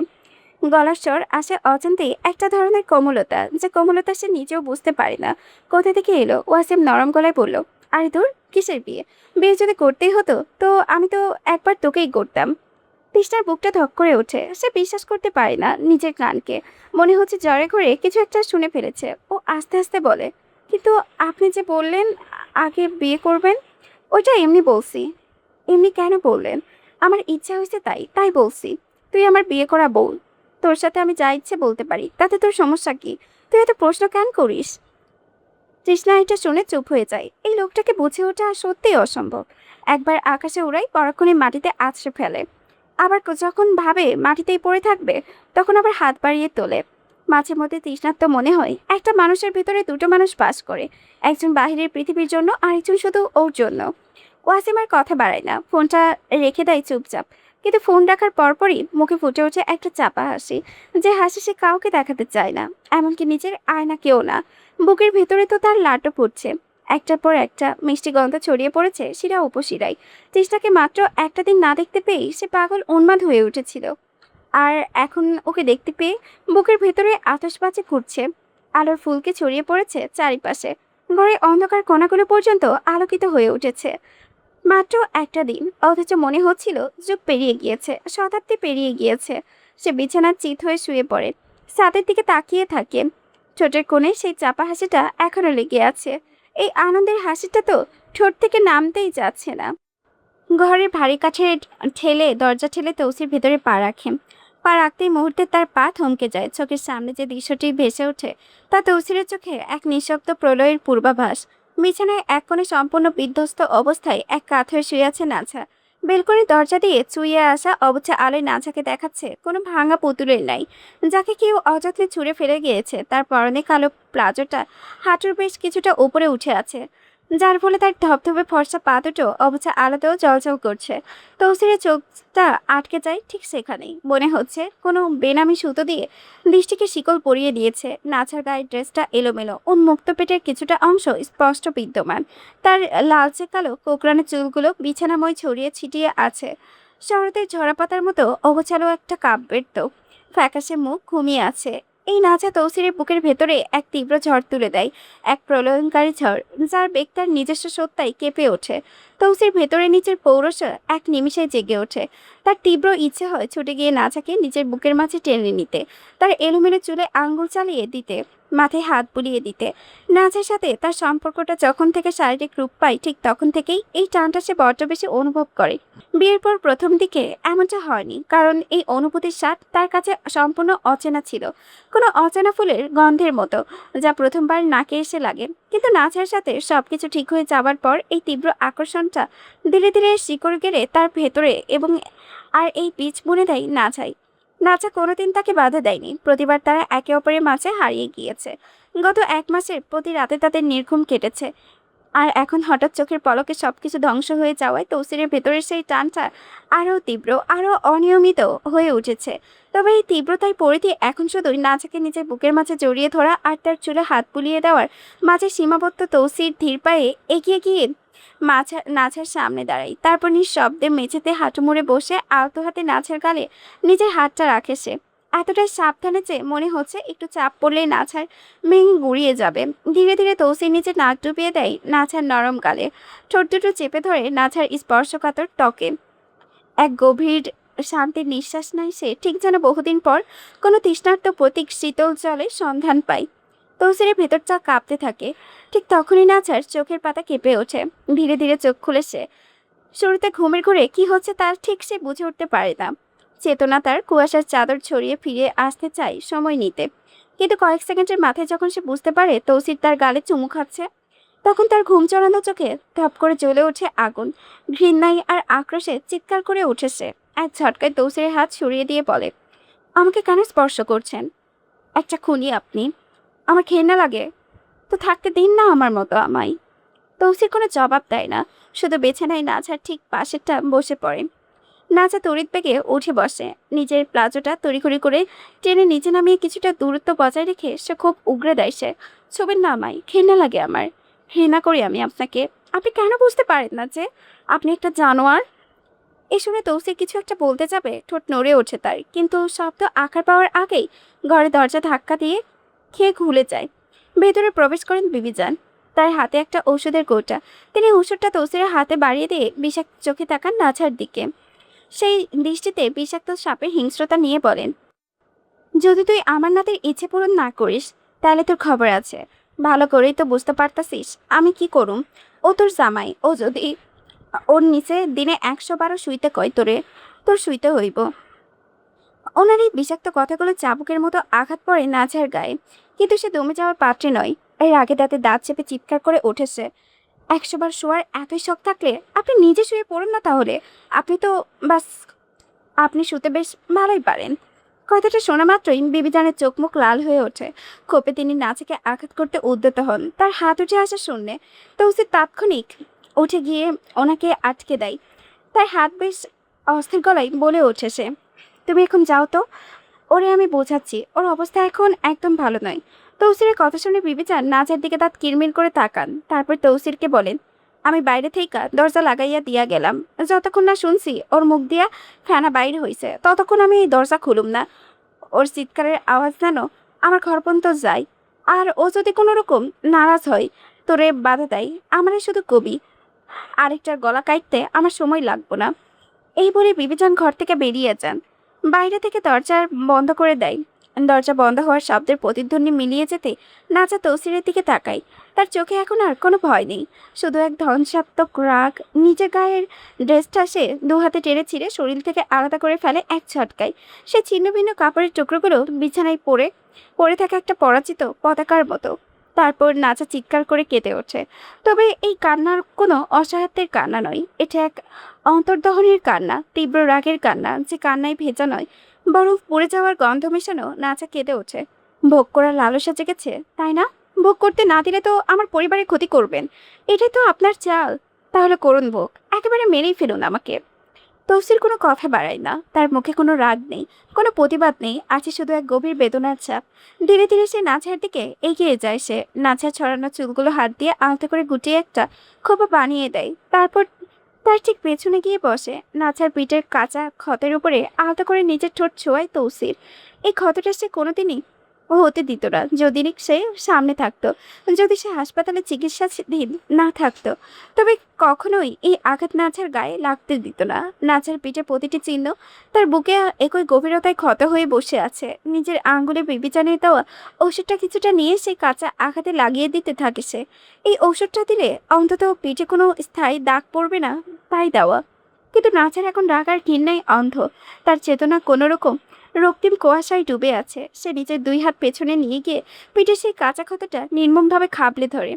গলার স্বর আসে অজান্তেই একটা ধরনের কোমলতা, যে কোমলতা সে নিজেও বুঝতে পারে না কোথা থেকে এলো। ওয়াসিম নরম গলায় বলল আরে ধুর, কিসের বিয়ে? বিয়ে যদি করতেই হতো তো আমি তো একবার তোকেই করতাম। তৃষ্ণার বুকটা ধক করে ওঠে। সে বিশ্বাস করতে পারে না নিজের কানকে। মনে হচ্ছে জ্বরে ঘরে কিছু একটা শুনে ফেলেছে। ও আস্তে আস্তে বলে কিন্তু আপনি যে বললেন আগে বিয়ে করবেন, ওইটা এমনি বলছি। এমনি কেন বললেন? আমার ইচ্ছা হয়েছে তাই তাই বলছি। তুই আমার বিয়ে করা বউ, তোর সাথে আমি যা ইচ্ছে বলতে পারি, তাতে তোর সমস্যা কি? তুই এত প্রশ্ন কেন করিস? তৃষ্ণা এটা শুনে চুপ হয়ে যায়। এই লোকটাকে বুঝে ওঠা সত্যিই অসম্ভব। একবার আকাশে উড়াই, পরক্ষণে মাটিতে আছড়ে ফেলে। আবার যখন ভাবে মাটিতেই পড়ে থাকবে, তখন আবার হাত বাড়িয়ে তোলে। মাঝে মধ্যে তৃষ্ণার তো মনে হয় একটা মানুষের ভিতরে দুটো মানুষ বাস করে, একজন বাহিরের পৃথিবীর জন্য, আরেকজন শুধু ওর জন্য। ওয়াসিম আর কথা বাড়ায় না, ফোনটা রেখে দেয় চুপচাপ। কিন্তু ফোন রাখার পরপরই মুখে ফুটে ওঠে একটা চাপা হাসি, যে হাসি সে কাউকে দেখাতে চায় না, এমনকি নিজের আয়নাকেও না। বুকের ভেতরে তো তার লাটো পড়ছে, একটার পর একটা মিষ্টি গন্ধ ছড়িয়ে পড়েছে শিরা উপশিরায়। তৃষ্ণাকে মাত্র একটা দিন না দেখতে পেয়েই সে পাগল উন্মাদ হয়ে উঠেছিল, আর এখন ওকে দেখতে পেয়ে বুকের ভেতরে আতশবাজি ফুটছে। আলোর ফুলকে ছড়িয়ে পড়েছে চারিপাশে। ঘরে অন্ধকার কণাগুলো পর্যন্ত আলোকিত হয়ে উঠেছে। মাত্র একটা দিন, অথচ মনে হচ্ছিল যুগ পেরিয়ে গিয়েছে, শতাব্দী পেরিয়ে গিয়েছে। সে বিছানার চিত হয়ে শুয়ে পড়ে, ছাদের দিকে তাকিয়ে থাকে। ঠোঁটের কোণে সেই চাপা হাসিটা এখনো লেগে আছে। এই আনন্দের হাসিটা তো ঠোঁট থেকে নামতেই যাচ্ছে না। ঘরের ভারী কাঠের দরজা ঠেলে তৌসির ভেতরে পা রাখে। পা রাখতেই মুহূর্তে তার পা থমকে যায়। চোখের সামনে যে দৃশ্যটি ভেসে ওঠে তা তৌসিরের চোখে এক নিঃশব্দ প্রলয়ের পূর্বাভাস। বিছানায় এক কোণে সম্পূর্ণ বিধ্বস্ত অবস্থায় এক কাত হয়ে শুয়ে আছে নাছা। বেলকনির দরজা দিয়ে চুইয়ে আসা অবচা আলোয় নাছাকে দেখাচ্ছে কোনো ভাঙা পুতুলের নাই, যাকে কেউ অযত্নে ছুঁড়ে ফেলে গিয়েছে। তার পরনে কালো প্লাজোটা হাঁটুর বেশ কিছুটা উপরে উঠে আছে, যার ফলে তার ধবধবে ফর্সা পা দুটো অবচা আলাদাও জলজল করছে। তৌসিরের চোখটা আটকে যায় ঠিক সেখানেই। মনে হচ্ছে কোনো বেনামি সুতো দিয়ে দৃষ্টিকে শিকল পরিয়ে দিয়েছে। নাছার গায়ের ড্রেসটা এলোমেলো, উন্মুক্ত পেটের কিছুটা অংশ স্পষ্ট বিদ্যমান। তার লালচে কালো কোকড়ানো চুলগুলো বিছানাময় ছড়িয়ে ছিটিয়ে আছে। শরতের ঝরাপাতার মতো অগোছালো একটা কাব্যের তো ফ্যাকাশে মুখ ঘুমিয়ে আছে। এই নাচা তৌসিরের বুকের ভেতরে এক তীব্র ঝড় তুলে দেয়, এক প্রলয়ঙ্কারী ঝড়, যার বেগ তার নিজস্ব সত্তায় কেঁপে ওঠে। তৌসির ভেতরে নিচের পৌরস এক নিমিষে জেগে ওঠে। তার তীব্র ইচ্ছে হয় ছুটে গিয়ে নাচাকে নিজের বুকের মাঝে টেনে নিতে, তার এলোমেলো চুলে আঙ্গুল চালিয়ে দিতে, মাথায় হাত বুলিয়ে দিতে। নাচের সাথে তার সম্পর্কটা যখন থেকে শারীরিক রূপ পায় ঠিক তখন থেকেই এই টানটা সে বড্ড বেশি অনুভব করে। বিয়ের পর প্রথম দিকে এমনটা হয়নি, কারণ এই অনুভূতির স্বাদ তার কাছে সম্পূর্ণ অচেনা ছিল, কোনো অচেনা ফুলের গন্ধের মতো যা প্রথমবার নাকে এসে লাগে। কিন্তু নাচের সাথে সবকিছু ঠিক হয়ে যাবার পর এই তীব্র আকর্ষণটা ধীরে ধীরে শিকড় গেড়ে তার ভেতরে এবং আর এই বীজ বুনে দেয় নাচাই। নাচা কোনোদিন তাকে বাধা দেয়নি, প্রতিবার তারা একে অপরের মাঝে হারিয়ে গিয়েছে। গত 1 মাসের প্রতি রাতে তাদের নির্ঘুম কেটেছে, আর এখন হঠাৎ চোখের পলকে সবকিছু ধ্বংস হয়ে যাওয়ায় তৌসিরের ভেতরের সেই টানটা আরও তীব্র, আরও অনিয়মিত হয়ে উঠেছে। তবে এই তীব্রতার পরিধি এখন শুধুই নাচাকে নিজের বুকের মাঝে জড়িয়ে ধরা আর তার চুলে হাত বুলিয়ে দেওয়ার মাঝে সীমাবদ্ধ। তৌসির ধীর পায়ে এগিয়ে গিয়ে নাচার সামনে দাঁড়ায়, তারপর নিঃশব্দে মেঝেতে হাঁটু মুড়ে বসে আলতো হাতে নাচের গালে নিজের হাতটা রাখে সে। এতটাই সাবধানে যে মনে হচ্ছে একটু চাপ পড়লেই নাচার ভেঙে গুড়িয়ে যাবে। ধীরে ধীরে তৌসির নিচে নাক ডুবিয়ে দেয় নাচার নরম গালে, ঠোঁট দুটো চেপে ধরে নাচার স্পর্শকাতর ত্বকে। এক গভীর শান্তির নিঃশ্বাস নেয় সে, ঠিক যেন বহুদিন পর কোনো তৃষ্ণার্ত প্রতীক শীতল জলে সন্ধান পায়। তৌসিরের ভেতরটা কাঁপতে থাকে। ঠিক তখনই নাচার চোখের পাতা কেঁপে ওঠে। ধীরে ধীরে চোখ খুলে সে। শুরুতে ঘুমের ঘোরে কি হচ্ছে তার ঠিক সে বুঝে উঠতে পারে না। চেতনা তার কুয়াশার চাদর ছড়িয়ে ফিরে আসতে চায় সময় নিতে, কিন্তু কয়েক সেকেন্ডের মাথায় যখন সে বুঝতে পারে তৌসির তার গালে চুমু খাচ্ছে, তখন তার ঘুম চড়ানো চোখে ধপ করে জ্বলে ওঠে আগুন। ঘৃণায় আর আক্রোশে চিৎকার করে উঠে সে। এক ঝটকায় তৌসিরের হাত সরিয়ে দিয়ে বলে, আমাকে কেন স্পর্শ করছেন? একটা খুনি আপনি। আমার ঘেন্না লাগে তো থাকতে দিন না আমার মতো আমায়। তৌসির কোনো জবাব দেয় না, শুধু বিছানায় নাচার ঠিক পাশেরটা বসে পড়ে। নাচা তড়িৎ বেগে উঠে বসে, নিজের প্লাজোটা তড়িঘড়ি করে টেনে নিচে নামিয়ে কিছুটা দূরত্ব বজায় রেখে সে খুব উগরে দেয় সে। ছবির না আমায়, ঘৃণা লাগে আমার, ঘৃণা করি আমি আপনাকে। আপনি কেন বুঝতে পারেন না যে আপনি একটা জানোয়ার? এই শুনে তৌসির কিছু একটা বলতে যাবে, ঠোঁট নড়ে ওঠে তার, কিন্তু শব্দ আকার পাওয়ার আগেই ঘরে দরজা ধাক্কা দিয়ে খেয়ে খুলে যায়। ভেতরে প্রবেশ করেন বিবিজান, তার হাতে একটা ওষুধের কৌটা। তিনি ওষুধটা তৌসিরের হাতে বাড়িয়ে দিয়ে বিষাক্ত চোখে তাকান নাচার দিকে। সেই দৃষ্টিতে বিষাক্ত সাপের হিংস্রতা নিয়ে বলেন, যদি তুই আমার নাতির ইচ্ছে পূরণ না করিস তাহলে তোর খবর আছে। ভালো করেই তো বুঝতে পারতাছিস আমি কি করুম। ও তোর জামাই, ও যদি ওর নিচে দিনে 112 শুইতে কয় তোরে, তোর শুইতে হইব। ওনার এই বিষাক্ত কথাগুলো চাবুকের মতো আঘাত পড়ে নাচার গায়ে, কিন্তু সে দমে যাওয়ার পাত্রে নয়। এর আগে দাঁতে দাঁত চেপে চিৎকার করে উঠেছে, 100 বার শোয়ার এতই শখ থাকলে আপনি নিজে শুয়ে পড়ুন না তাহলে। আপনি তো বাস, আপনি শুতে বেশ ভালোই পারেন। কথাটা শোনা মাত্রই বিবিজানের চোখ মুখ লাল হয়ে ওঠে। ক্ষোভে তিনি নাচাকে আঘাত করতে উদ্যত হন, তার হাত উঠে আসা শূন্যে। তৌসির তাৎক্ষণিক উঠে গিয়ে ওনাকে আটকে দেয়। তার হাত বেশ অস্থির গলায় বলে ওঠে সে, তুমি এখন যাও তো, ওরে আমি বোঝাচ্ছি, ওর অবস্থা এখন একদম ভালো নয়। তৌসিরের কথা শুনে বিবিচান নাচের দিকে দাঁত কিরমির করে তাকান, তারপর তৌসিরকে বলেন, আমি বাইরে থেকে দরজা লাগাইয়া দিয়া গেলাম। যতক্ষণ না শুনছি ওর মুখ দিয়া ফেনা বাইরে হইছে ততক্ষণ আমি এই দরজা খুলুম না। ওর চিৎকারের আওয়াজ যেন আমার ঘর পর্যন্ত যায়, আর ও যদি কোনো রকম নারাজ হয় তোরে বাধা দেয়, আমারে শুধু কবি, আরেকটার গলা কাটতে আমার সময় লাগবো না। এই বলে বিবিচান ঘর থেকে বেরিয়ে যান, বাইরে থেকে দরজা বন্ধ করে দেয়। দরজা বন্ধ হওয়ার শব্দের প্রতিধ্বনি মিলিয়ে যেতে নাচা তৌসিরের দিকে তাকায়। তার চোখে এখন আর কোনো ভয় নেই, শুধু এক ধ্বংসাত্মক রাগ। নিজের গায়ের ড্রেসটা সে দু হাতে টেনে ছিঁড়ে শরীর থেকে আলাদা করে ফেলে এক ঝটকায়। সে ছিন্ন ভিন্ন কাপড়ের টুকরোগুলো বিছানায় পড়ে পড়ে থাকে একটা পরাজিত পতাকার মতো। তারপর নাচা চিৎকার করে কেঁদে ওঠে। তবে এই কান্নার কোনো অসহায়ত্বের কান্না নয়, এটা এক অন্তর্দহনের কান্না, তীব্র রাগের কান্না, যে কান্নায় ভেজা নয় বরং পড়ে যাওয়ার গন্ধ মেশানো। নাচা কেঁদে ওঠে। ভোগ করার লালসা জেগেছে তাই না? ভোগ করতে না দিলে তো আমার পরিবারের ক্ষতি করবেন, এটাই তো আপনার চাল। তাহলে করুন ভোগ, একেবারে মেরেই ফেলুন আমাকে। তৌসির কোনো কথা বাড়ায় না, তার মুখে কোনো রাগ নেই, কোনো প্রতিবাদ নেই, আছে শুধু এক গভীর বেদনার চাপ। ধীরে ধীরে সে নাচার দিকে এগিয়ে যায়। সে নাচার ছড়ানো চুলগুলো হাত দিয়ে আলতো করে গুটিয়ে একটা খোপা বানিয়ে দেয়, তারপর তার ঠিক পেছনে গিয়ে বসে। নাচার পিঠের কাঁচা ক্ষতের উপরে আলতো করে নিজের ঠোঁট ছোঁয়ায় তৌসির। এই ক্ষতটা সে কোনোদিনই ও হতে দিত না যদি সে সামনে থাকতো, যদি সে হাসপাতালে চিকিৎসাধীন না থাকতো। তবে কখনোই এই আঘাত নাচার গায়ে লাগতে দিত না। নাচার পিঠে প্রতিটি চিহ্ন তার বুকে একই গভীরতায় ক্ষত হয়ে বসে আছে। নিজের আঙ্গুলে বিবেচনায় দেওয়া ওষুধটা কিছুটা নিয়ে সেই কাঁচা আঘাতে লাগিয়ে দিতে থাকে সে। এই ওষুধটা দিলে অন্তত পিঠে কোনো স্থায়ী দাগ পড়বে না, তাই দেওয়া। কিন্তু নাচার এখন রাগ আর ঘৃণায় অন্ধ। তার চেতনা কোনো রকম রক্তিম কুয়াশায় ডুবে আছে। সে নিজের দুই হাত পেছনে নিয়ে গিয়ে পিঠের সেই কাঁচা ক্ষতটা নির্মমভাবে খাবলে ধরে।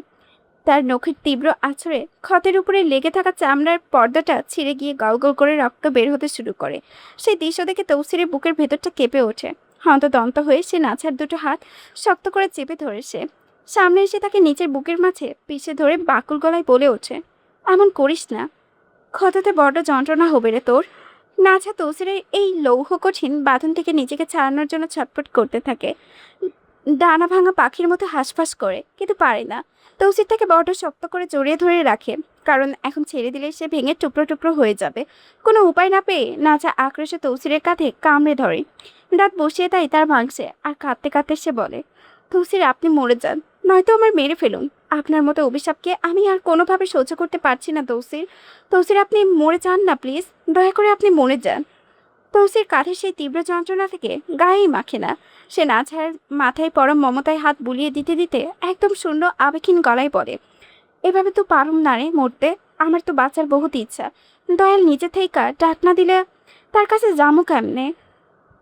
তার নখের তীব্র আঁচড়ে ক্ষতের উপরে লেগে থাকা চামড়ার পর্দাটা ছিঁড়ে গিয়ে গল গল করে রক্ত বের হতে শুরু করে। সেই দৃশ্য দেখে তৌসিরের বুকের ভেতরটা কেঁপে ওঠে। হন্তদন্ত হয়ে সে নাছার দুটো হাত শক্ত করে চেপে ধরে সে। সামনে এসে তাকে নিচের বুকের মাঝে পিষে ধরে বাকুল গলায় বলে ওঠে, এমন করিস না, ক্ষততে বড্ড যন্ত্রণা হবে রে তোর। নাছা তৌসিরের এই লৌহ কঠিন বাঁধন থেকে নিজেকে ছাড়ানোর জন্য ছটফট করতে থাকে। ডানা ভাঙা পাখির মতো হাঁসফাঁস করে, কিন্তু পারে না। তৌসির তাকে বড্ড শক্ত করে জড়িয়ে ধরে রাখে, কারণ এখন ছেড়ে দিলে সে ভেঙে টুকরো টুকরো হয়ে যাবে। কোনো উপায় না পেয়ে নাচা আক্রোশে তৌসিরের কাঁধে কামড়ে ধরে, দাঁত বসিয়ে দেয় তার মাংসে। আর কাঁদতে কাঁদতে সে বলে, তৌসির আপনি মরে যান, নয়তো আমার মেরে ফেলুন। আপনার মতো অভিশাপকে আমি আর কোনোভাবে সহ্য করতে পারছি না তৌসির। তৌসির আপনি মরে যান না প্লিজ, দয়া করে আপনি মরে যান। তৌসির কাঁধে সেই তীব্র যন্ত্রণা থেকে গায়েই মাখে না। সে নাছার মাথায় পরম মমতায় হাত বুলিয়ে দিতে দিতে একদম শূন্য আবেগহীন গলায় বলে, এভাবে তো পারুম না রে মরতে, আমার তো বাঁচার বহুত ইচ্ছা। দয়াল নিচে থেইকা ডাক না দিলে তার কাছে যামু কেমনে?